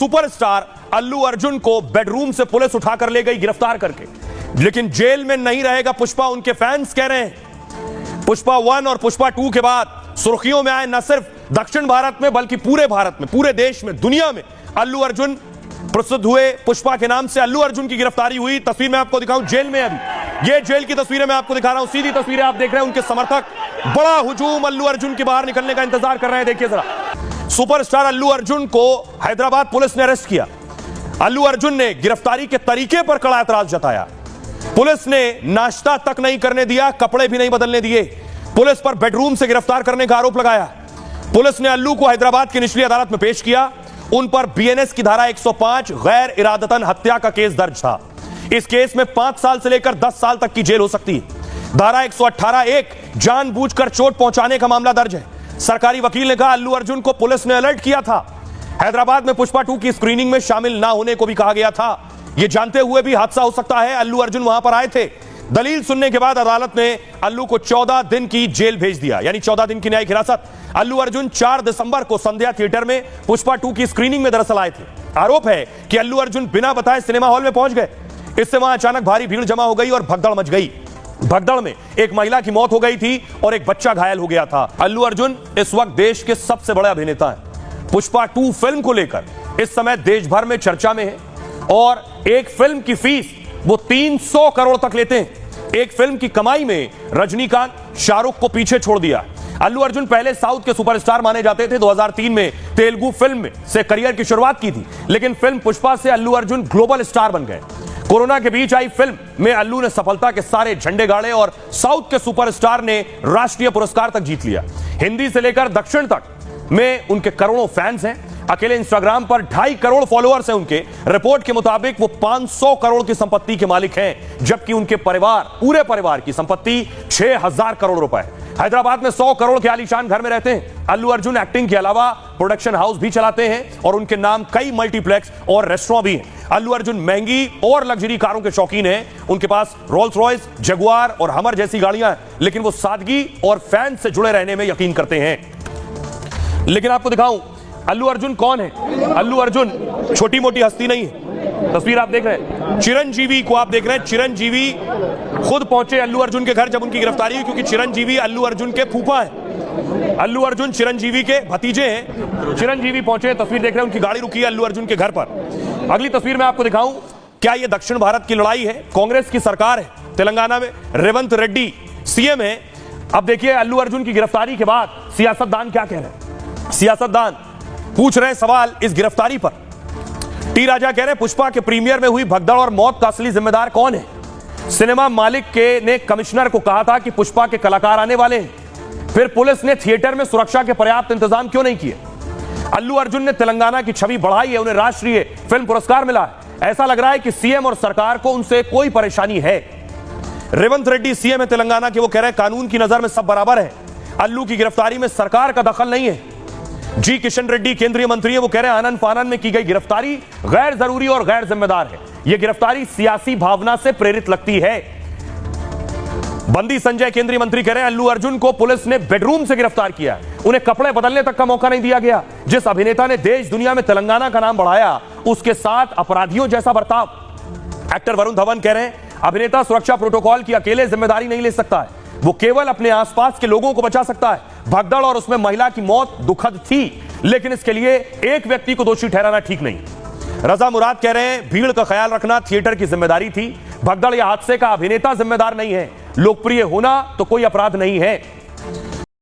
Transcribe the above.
Superstar Allu Arjun को bedroom से police उठाकर ले गई गिरफ्तार करके, लेकिन जेल में नहीं रहेगा पुष्पा, उनके फैंस कह रहे हैं। पुष्पा 1 और पुष्पा 2 के बाद सुर्खियों में आए न सिर्फ दक्षिण भारत में बल्कि पूरे भारत में, पूरे देश में, दुनिया में अल्लू अर्जुन प्रसिद्ध हुए। पुष्पा के नाम से अल्लू अर्जुन की गिरफ्तारी हुई। तस्वीर मैं आपको दिखाऊं जेल में, अभी ये जेल की तस्वीरें मैं आपको दिखा रहा हूं, सीधी तस्वीरें आप देख रहे हैं। उनके समर्थक बड़ा हुजूम अल्लू अर्जुन के बाहर निकलने का इंतजार कर रहे हैं। देखिए जरा, सुपरस्टार अल्लू अर्जुन को हैदराबाद पुलिस ने अरेस्ट किया। अल्लू अर्जुन ने गिरफ्तारी के तरीके पर कड़ा एतराज जताया। पुलिस ने नाश्ता तक नहीं करने दिया, कपड़े भी नहीं बदलने दिए। पुलिस पर बेडरूम से गिरफ्तार करने का आरोप लगाया। पुलिस ने अल्लू को हैदराबाद की निचली अदालत में पेश किया। उन पर बीएनएस की धारा 105 गैर इरादतन हत्या का केस दर्ज था। इस केस में 5 साल से लेकर 10 साल तक की जेल हो सकती है। धारा 118(1) जानबूझकर चोट पहुंचाने का मामला दर्ज है। सरकारी वकील ने कहा अल्लू अर्जुन को पुलिस ने अलर्ट किया था। हैदराबाद में पुष्पा 2 की स्क्रीनिंग में शामिल ना होने को भी कहा गया था। यह जानते हुए भी हादसा हो सकता है, अल्लू अर्जुन वहां पर आए थे। दलील सुनने के बाद अदालत ने अल्लू को 14 दिन की जेल भेज दिया, यानी 14 दिन की न्यायिक हिरासत। अल्लू अर्जुन 4 दिसंबर को संध्या थिएटर में पुष्पा 2 की स्क्रीनिंग में दरअसल आए थे। आरोप है कि अल्लू अर्जुन बिना बताए सिनेमा हॉल में पहुंच गए। इससे वहां अचानक भारी भीड़ जमा हो गई और भगदड़ मच गई। भगदड़ में एक महिला की मौत हो गई थी और एक बच्चा घायल हो गया था। अल्लू अर्जुन इस वक्त देश के सबसे बड़े अभिनेता हैं। पुष्पा 2 फिल्म को लेकर इस समय देश भर में चर्चा में है और एक फिल्म की फीस वो 300 करोड़ तक लेते हैं। एक फिल्म की कमाई में रजनीकांत, शाहरुख को पीछे छोड़ दिया। अल्लू अर्जुन पहले साउथ के सुपरस्टार माने जाते थे। 2003 में तेलुगु फिल्म से करियर की शुरुआत की थी, लेकिन फिल्म पुष्पा से अल्लू अर्जुन ग्लोबल स्टार बन गए। कोरोना के बीच आई फिल्म में अल्लू ने सफलता के सारे झंडे गाड़े और साउथ के सुपरस्टार ने राष्ट्रीय पुरस्कार तक जीत लिया। हिंदी से लेकर दक्षिण तक में उनके करोड़ों फैंस हैं। अकेले इंस्टाग्राम पर 2.5 करोड़ फॉलोअर्स हैं उनके। रिपोर्ट के मुताबिक वो 500 करोड़ की संपत्ति के मालिक हैं, जबकि उनके पूरे परिवार की संपत्ति 6000 करोड़ रुपए। हैदराबाद में 100 करोड़ के आलीशान घर में रहते हैं। अल्लू अर्जुन एक्टिंग के अलावा प्रोडक्शन हाउस भी चलाते हैं और उनके नाम कई मल्टीप्लेक्स और रेस्टोरेंट भी हैं। अल्लू अर्जुन महंगी और लग्जरी कारों के शौकीन हैं। उनके पास रोल्स रॉयस, जगुआर और हमर जैसी गाड़ियां हैं, लेकिन वो सादगी और फैन से जुड़े रहने में यकीन करते हैं। लेकिन आपको दिखाऊं अल्लू अर्जुन कौन है। अल्लू अर्जुन छोटी मोटी हस्ती नहीं है। तस्वीर आप देख रहे हैं, चिरंजीवी को आप देख रहे हैं। चिरंजीवी खुद पहुंचे अल्लू अर्जुन के घर जब उनकी गिरफ्तारी हुई, क्योंकि चिरंजीवी अल्लू अर्जुन के फूफा हैं। अल्लू अर्जुन चिरंजीवी के भतीजे हैं। चिरंजीवी पहुंचे, तस्वीर देख रहे हैं, उनकी गाड़ी रुकी है अल्लू अर्जुन के घर पर। अगली तस्वीर में आपको दिखाऊं, क्या यह दक्षिण भारत की लड़ाई है? कांग्रेस की सरकार है तेलंगाना में, रेवंत रेड्डी सीएम है। अब देखिए अल्लू अर्जुन की गिरफ्तारी के बाद सियासतदान क्या कह रहे हैं। सियासतदान पूछ रहे हैं सवाल इस गिरफ्तारी पर। टी राजा कह रहे हैं पुष्पा के प्रीमियर में हुई भगदड़ और मौत का असली जिम्मेदार कौन है? सिनेमा मालिक ने कमिश्नर को कहा था कि पुष्पा के कलाकार आने वाले हैं, फिर पुलिस ने थिएटर में सुरक्षा के पर्याप्त इंतजाम क्यों नहीं किए? अल्लू अर्जुन ने तेलंगाना की छवि बढ़ाई है, उन्हें राष्ट्रीय फिल्म पुरस्कार मिला है। ऐसा लग रहा है कि सीएम और सरकार को उनसे कोई परेशानी है। रेवंत रेड्डी सीएम है तेलंगाना के, वो कह रहे हैं कानून की नजर में सब बराबर है। अल्लू की गिरफ्तारी में सरकार का दखल नहीं है। जी किशन रेड्डी केंद्रीय मंत्री है, वो कह रहे हैं आनंद फानन में की गई गिरफ्तारी गैर जरूरी और गैर जिम्मेदार है। यह गिरफ्तारी सियासी भावना से प्रेरित लगती है। बंदी संजय केंद्रीय मंत्री कह रहे हैं अल्लू अर्जुन को पुलिस ने बेडरूम से गिरफ्तार किया, उन्हें कपड़े बदलने तक का मौका नहीं दिया गया। जिस अभिनेता ने देश दुनिया में तेलंगाना का नाम बढ़ाया, उसके साथ अपराधियों जैसा बर्ताव। एक्टर वरुण धवन कह रहे हैं अभिनेता सुरक्षा प्रोटोकॉल की अकेले जिम्मेदारी नहीं ले सकता है, वो केवल अपने आसपास के लोगों को बचा सकता है। भगदड़ और उसमें महिला की मौत दुखद थी, लेकिन इसके लिए एक व्यक्ति को दोषी ठहराना ठीक नहीं। रजा मुराद कह रहे हैं भीड़ का ख्याल रखना थिएटर की जिम्मेदारी थी, भगदड़ या हादसे का अभिनेता जिम्मेदार नहीं है। लोकप्रिय होना तो कोई अपराध नहीं है।